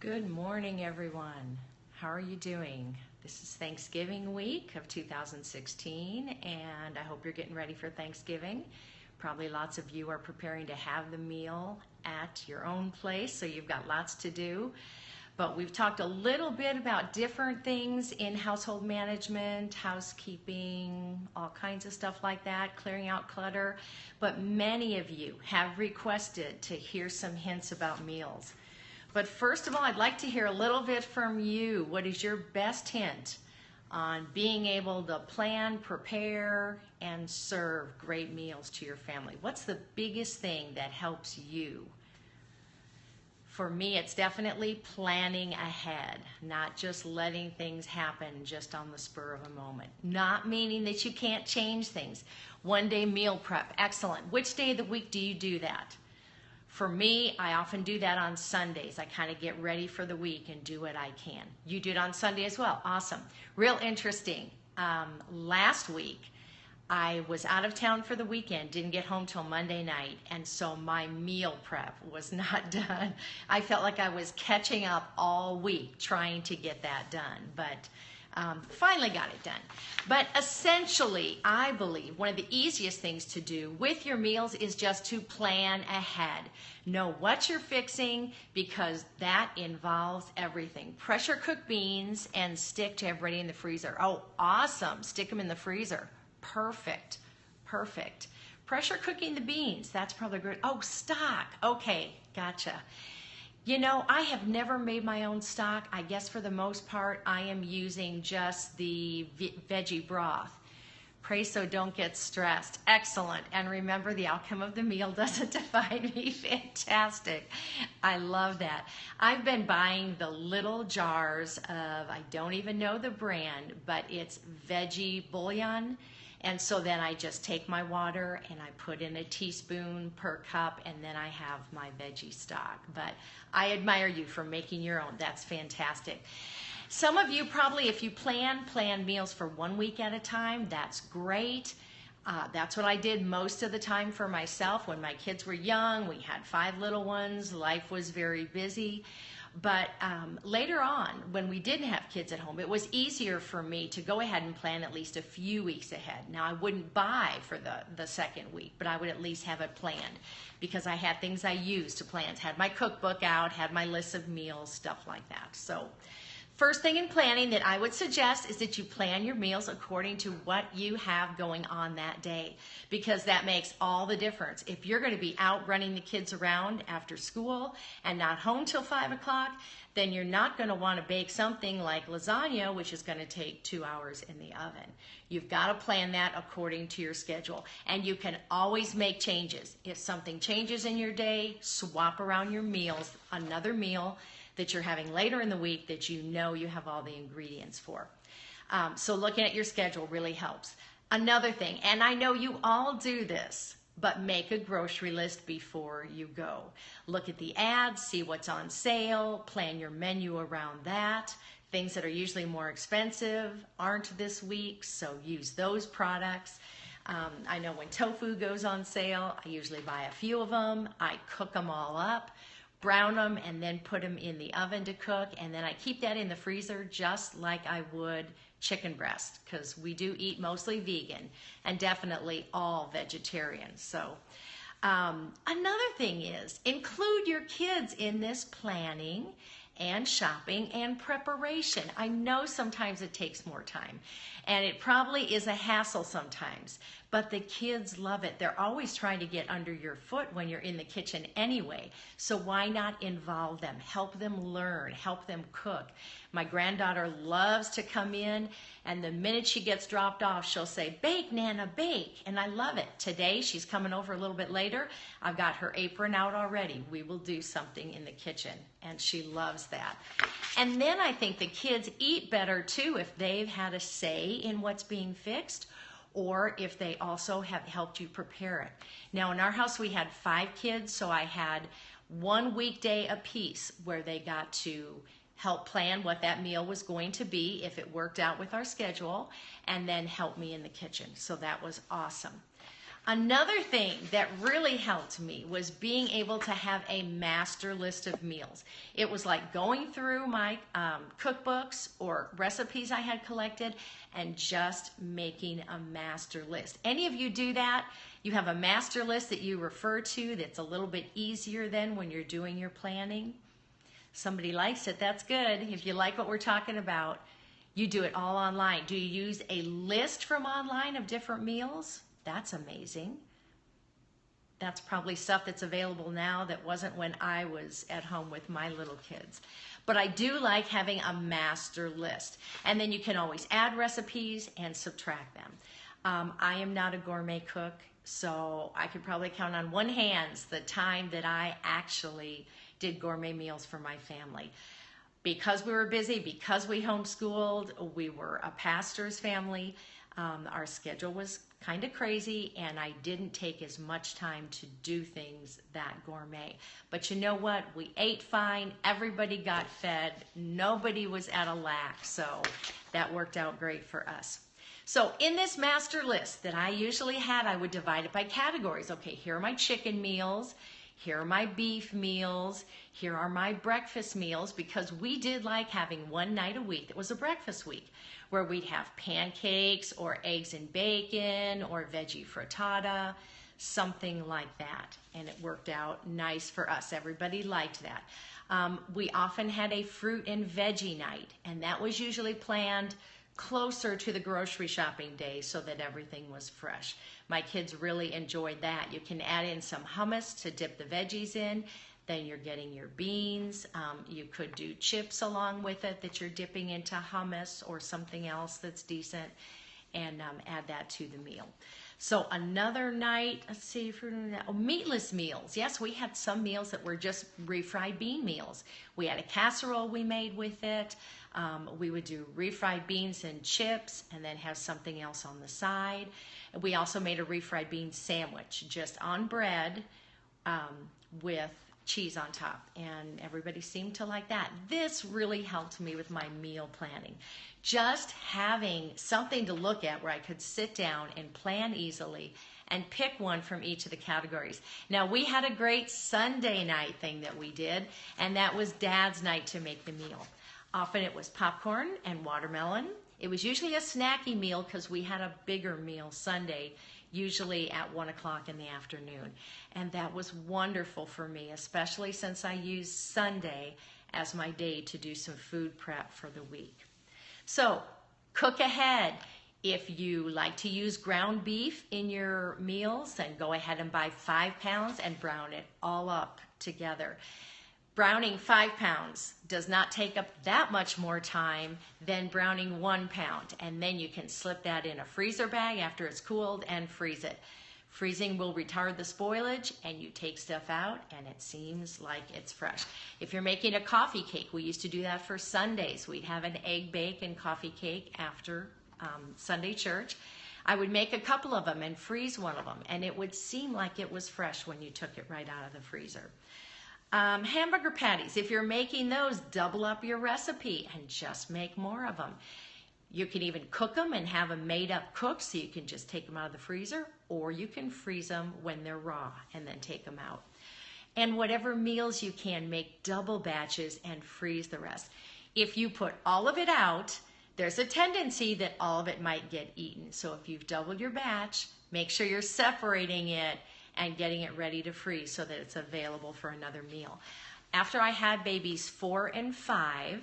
Good morning, everyone. How are you doing? This is Thanksgiving week of 2016, and I hope you're getting ready for Thanksgiving. Probably lots of you are preparing to have the meal at your own place, so you've got lots to do. But we've talked a little bit about different things in household management, housekeeping, all kinds of stuff like that, clearing out clutter. But many of you have requested to hear some hints about meals. But first of all, I'd like to hear a little bit from you. What is your best hint on being able to plan, prepare, and serve great meals to your family? What's the biggest thing that helps you? For me, it's definitely planning ahead, not just letting things happen just on the spur of a moment. Not meaning that you can't change things. One day meal prep, excellent. Which day of the week do you do that? For me, I often do that on Sundays. I kind of get ready for the week and do what I can. You do it on Sunday as well. Awesome. Real interesting. Last week, I was out of town for the weekend, didn't get home till Monday night, and so my meal prep was not done. I felt like I was catching up all week trying to get that done, but finally got it done. But essentially, I believe one of the easiest things to do with your meals is just to plan ahead. Know what you're fixing, because that involves everything. Pressure cook beans and stick to everybody in the freezer. Oh, awesome. Stick them in the freezer. Perfect. Perfect. Pressure cooking the beans. That's probably good. Oh, stock. Okay, gotcha. You know, I have never made my own stock. I guess for the most part, I am using just the veggie broth. Pray so don't get stressed. Excellent. And remember, the outcome of the meal doesn't define me. Fantastic. I love that. I've been buying the little jars of, I don't even know the brand, but it's veggie bouillon. And so then I just take my water and I put in a teaspoon per cup, and then I have my veggie stock. But I admire you for making your own. That's fantastic. Some of you probably, if you plan meals for 1 week at a time. That's great. That's what I did most of the time for myself. When my kids were young, we had 5 little ones. Life was very busy. But later on, when we didn't have kids at home, it was easier for me to go ahead and plan at least a few weeks ahead. Now, I wouldn't buy for the second week, but I would at least have it planned, because I had things I used to plan. Had my cookbook out, had my list of meals, stuff like that. So first thing in planning that I would suggest is that you plan your meals according to what you have going on that day, because that makes all the difference. If you're going to be out running the kids around after school and not home till 5 o'clock, then you're not going to want to bake something like lasagna, which is going to take 2 hours in the oven. You've got to plan that according to your schedule, and you can always make changes. If something changes in your day, swap around your meals, another meal that you're having later in the week that you know you have all the ingredients for. So looking at your schedule really helps. Another thing, and I know you all do this, but make a grocery list before you go. Look at the ads, see what's on sale, plan your menu around that. Things that are usually more expensive aren't this week, so use those products. I know when tofu goes on sale, I usually buy a few of them. I cook them all up, brown them, and then put them in the oven to cook, and then I keep that in the freezer just like I would chicken breast, because we do eat mostly vegan and definitely all vegetarian. So another thing is, include your kids in this planning and shopping and preparation. I know sometimes it takes more time, and it probably is a hassle sometimes, but the kids love it. They're always trying to get under your foot when you're in the kitchen anyway, so why not involve them, help them learn, help them cook. My granddaughter loves to come in, and the minute she gets dropped off, she'll say, "Bake, Nana, bake," and I love it. Today, she's coming over a little bit later. I've got her apron out already. We will do something in the kitchen, and she loves that. And then I think the kids eat better too if they've had a say in what's being fixed, or if they also have helped you prepare it. Now, in our house, we had 5 kids, so I had 1 weekday apiece where they got to help plan what that meal was going to be if it worked out with our schedule, and then help me in the kitchen. So that was awesome. Another thing that really helped me was being able to have a master list of meals. It was like going through my cookbooks or recipes I had collected and just making a master list. Any of you do that? You have a master list that you refer to that's a little bit easier than when you're doing your planning? Somebody likes it. That's good. If you like what we're talking about, you do it all online. Do you use a list from online of different meals? That's amazing. That's probably stuff that's available now that wasn't when I was at home with my little kids. But I do like having a master list. And then you can always add recipes and subtract them. I am not a gourmet cook, so I could probably count on one hand the time that I actually did gourmet meals for my family. Because we were busy, because we homeschooled, we were a pastor's family, our schedule was kind of crazy, and I didn't take as much time to do things that gourmet. But you know what? We ate fine. Everybody got fed. Nobody was at a lack, so that worked out great for us. So in this master list that I usually had, I would divide it by categories. Okay, here are my chicken meals. Here are my beef meals. Here are my breakfast meals, because we did like having one night a week that was a breakfast week where we'd have pancakes or eggs and bacon or veggie frittata, something like that. And it worked out nice for us. Everybody liked that. We often had a fruit and veggie night, and that was usually planned closer to the grocery shopping day so that everything was fresh. My kids really enjoyed that. You can add in some hummus to dip the veggies in. Then you're getting your beans. You could do chips along with it that you're dipping into hummus or something else that's decent, and add that to the meal. So another night, let's see, meatless meals. Yes, we had some meals that were just refried bean meals. We had a casserole we made with it. We would do refried beans and chips and then have something else on the side. We also made a refried bean sandwich just on bread with cheese on top, and everybody seemed to like that. This really helped me with my meal planning. Just having something to look at where I could sit down and plan easily and pick one from each of the categories. Now, we had a great Sunday night thing that we did, and that was Dad's night to make the meal. Often it was popcorn and watermelon. It was usually a snacky meal because we had a bigger meal Sunday, usually at 1 o'clock in the afternoon. And that was wonderful for me, especially since I used Sunday as my day to do some food prep for the week. So, cook ahead. If you like to use ground beef in your meals, then go ahead and buy 5 pounds and brown it all up together. Browning 5 pounds does not take up that much more time than browning 1 pound. And then you can slip that in a freezer bag after it's cooled and freeze it. Freezing will retard the spoilage, and you take stuff out and it seems like it's fresh. If you're making a coffee cake, we used to do that for Sundays. We'd have an egg bake coffee cake after Sunday church. I would make a couple of them and freeze one of them, and it would seem like it was fresh when you took it right out of the freezer. Hamburger patties, if you're making those, double up your recipe and just make more of them. You can even cook them and have them made up cooked, so you can just take them out of the freezer, or you can freeze them when they're raw and then take them out. And whatever meals you can, make double batches and freeze the rest. If you put all of it out, there's a tendency that all of it might get eaten. So if you've doubled your batch, make sure you're separating it and getting it ready to freeze so that it's available for another meal. After I had babies 4 and 5,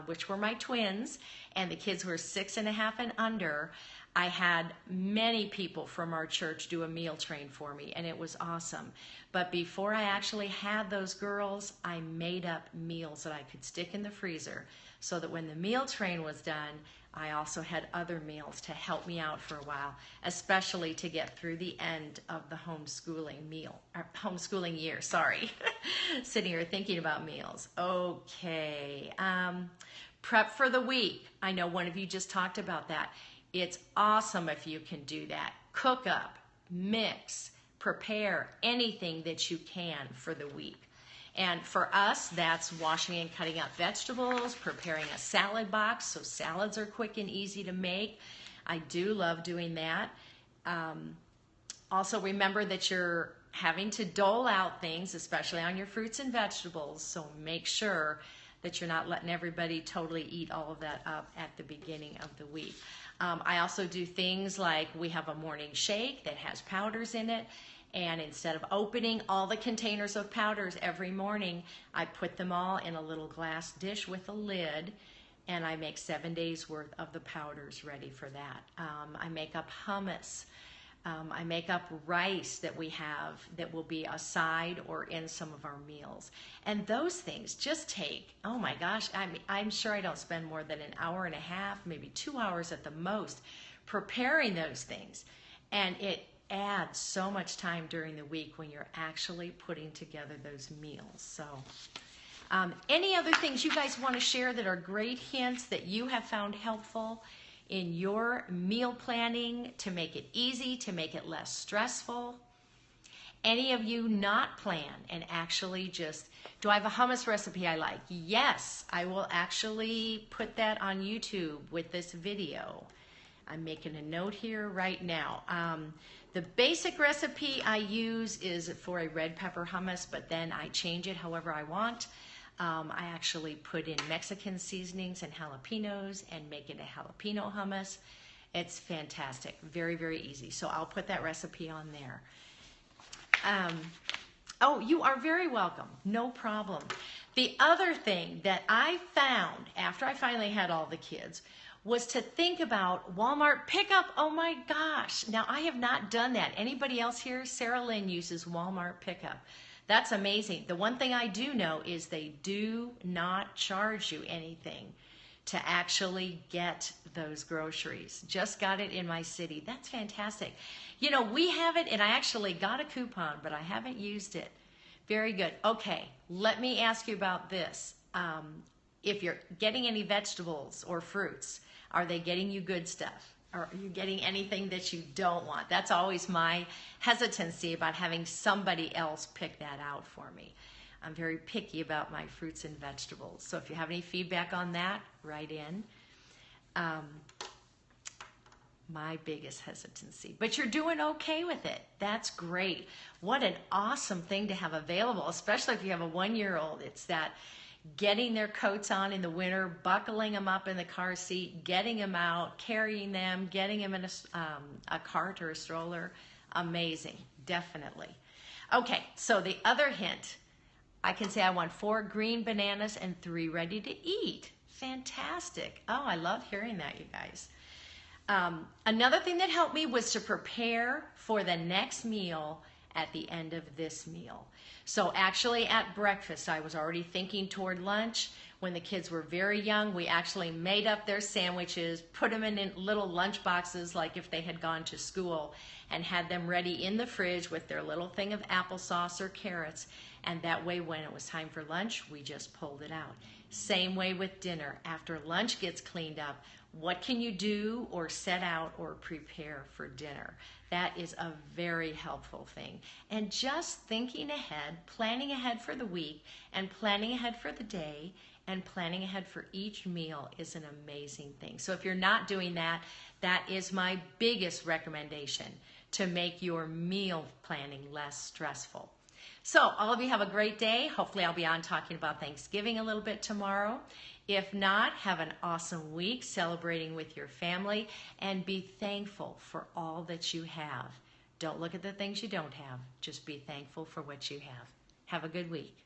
which were my twins, and the kids were 6.5 and under, I had many people from our church do a meal train for me, and it was awesome. But before I actually had those girls, I made up meals that I could stick in the freezer so that when the meal train was done, I also had other meals to help me out for a while, especially to get through the end of the homeschooling year, sorry. Sitting here thinking about meals. Okay, prep for the week. I know one of you just talked about that. It's awesome if you can do that. Cook up, mix, prepare anything that you can for the week. And for us, that's washing and cutting up vegetables, preparing a salad box, so salads are quick and easy to make. I do love doing that. Also remember that you're having to dole out things, especially on your fruits and vegetables, so make sure that you're not letting everybody totally eat all of that up at the beginning of the week. I also do things like we have a morning shake that has powders in it, and instead of opening all the containers of powders every morning, I put them all in a little glass dish with a lid, and I make 7 days worth of the powders ready for that. I make up hummus. I make up rice that we have that will be a side or in some of our meals. And those things just take, oh my gosh, I'm sure I don't spend more than an hour and a half, maybe 2 hours at the most, preparing those things. And it adds so much time during the week when you're actually putting together those meals. So any other things you guys want to share that are great hints that you have found helpful in your meal planning to make it easy, to make it less stressful? Any of you not plan and actually just, do I have a hummus recipe I like? Yes, I will actually put that on YouTube with this video. I'm making a note here right now. The basic recipe I use is for a red pepper hummus, but then I change it however I want. I actually put in Mexican seasonings and jalapenos and make it a jalapeno hummus. It's fantastic. Very, very easy. So I'll put that recipe on there. Oh, you are very welcome. No problem. The other thing that I found after I finally had all the kids was to think about Walmart pickup. Oh my gosh. Now, I have not done that. Anybody else here? Sarah Lynn uses Walmart pickup. That's amazing. The one thing I do know is they do not charge you anything to actually get those groceries. Just got it in my city. That's fantastic. You know, we have it, and I actually got a coupon, but I haven't used it. Very good. Okay, let me ask you about this. If you're getting any vegetables or fruits, are they getting you good stuff? Or are you getting anything that you don't want? That's always my hesitancy about having somebody else pick that out for me. I'm very picky about my fruits and vegetables. So if you have any feedback on that, write in. My biggest hesitancy. But you're doing okay with it. That's great. What an awesome thing to have available, especially if you have a 1-year-old. It's that getting their coats on in the winter, buckling them up in the car seat, getting them out, carrying them, getting them in a cart or a stroller. Amazing, definitely. Okay, so the other hint, I can say I want 4 green bananas and 3 ready to eat. Fantastic. Oh, I love hearing that, you guys. Another thing that helped me was to prepare for the next meal at the end of this meal. So actually at breakfast, I was already thinking toward lunch. When the kids were very young, we actually made up their sandwiches, put them in little lunch boxes like if they had gone to school, and had them ready in the fridge with their little thing of applesauce or carrots. And that way, when it was time for lunch, we just pulled it out. Same way with dinner. After lunch gets cleaned up, what can you do or set out or prepare for dinner? That is a very helpful thing. And just thinking ahead, planning ahead for the week, and planning ahead for the day, and planning ahead for each meal is an amazing thing. So if you're not doing that, that is my biggest recommendation to make your meal planning less stressful. So all of you have a great day. Hopefully I'll be on talking about Thanksgiving a little bit tomorrow. If not, have an awesome week celebrating with your family and be thankful for all that you have. Don't look at the things you don't have. Just be thankful for what you have. Have a good week.